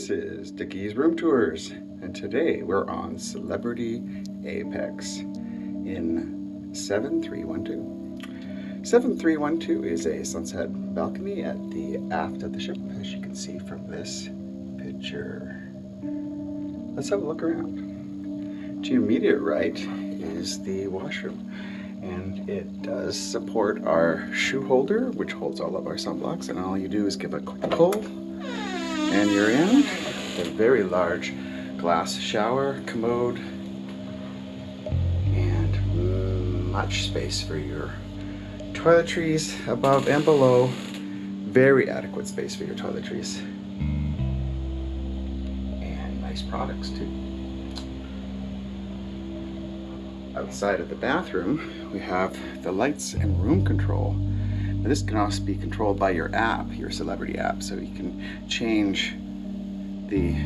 This is Deekie's Room Tours, and today we're on Celebrity Apex in 7312. 7312 is a sunset balcony at the aft of the ship, as you can see from this picture. Let's have a look around. To your immediate right is the washroom, and it does support our shoe holder, which holds all of our sunblocks, and all you do is give a quick pull and you're in. A very large glass shower, commode, and much space for your toiletries above and below. Very adequate space for your toiletries. And nice products too. Outside of the bathroom, we have the lights and room control. Now, this can also be controlled by your app, your Celebrity app, so you can change the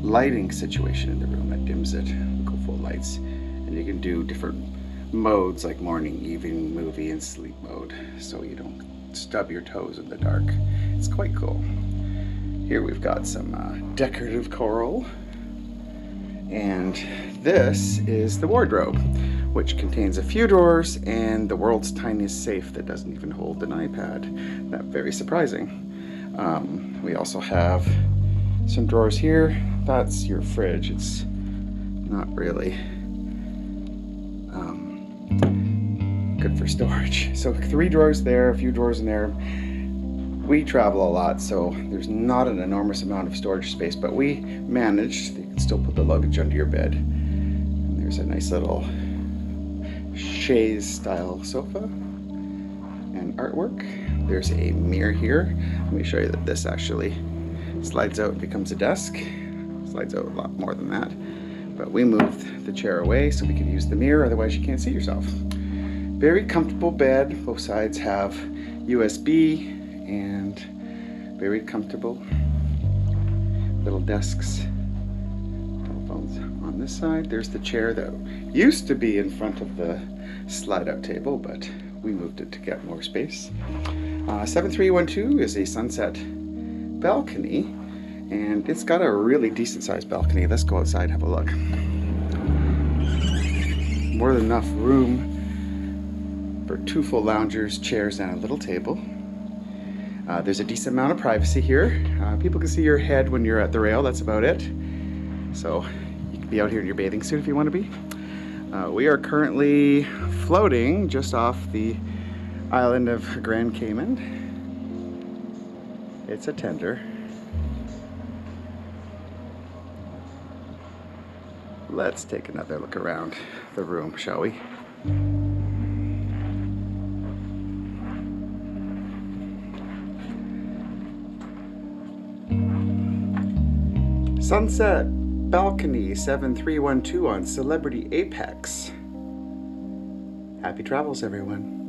lighting situation in the room that dims it, go full lights, and you can do different modes like morning, evening, movie, and sleep mode, so you don't stub your toes in the dark. It's quite cool. Here we've got some decorative coral, and this is the wardrobe, which contains a few drawers and the world's tiniest safe that doesn't even hold an iPad. That's very surprising. We also have some drawers here. That's your fridge. It's not really good for storage. So 3 drawers there, a few drawers in there. We travel a lot, so there's not an enormous amount of storage space, but we managed. You can still put the luggage under your bed. And there's a nice little chaise style sofa and artwork. There's a mirror here. Let me show you that this actually slides out and becomes a desk. Slides out a lot more than that, but we moved the chair away so we could use the mirror, otherwise you can't see yourself. Very comfortable bed. Both sides have USB and very comfortable little desks. Telephones on this side. There's the chair that used to be in front of the slide out table, but we moved it to get more space. 7312 is a sunset balcony, and it's got a really decent sized balcony. Let's go outside and have a look. More than enough room for 2 full loungers, chairs, and a little table. There's a decent amount of privacy here. People can see your head when you're at the rail, that's about it. So you can be out here in your bathing suit if you want to be. We are currently floating just off the island of Grand Cayman. It's a tender. Let's take another look around the room, shall we? Sunset balcony 7312 on Celebrity Apex. Happy travels, everyone.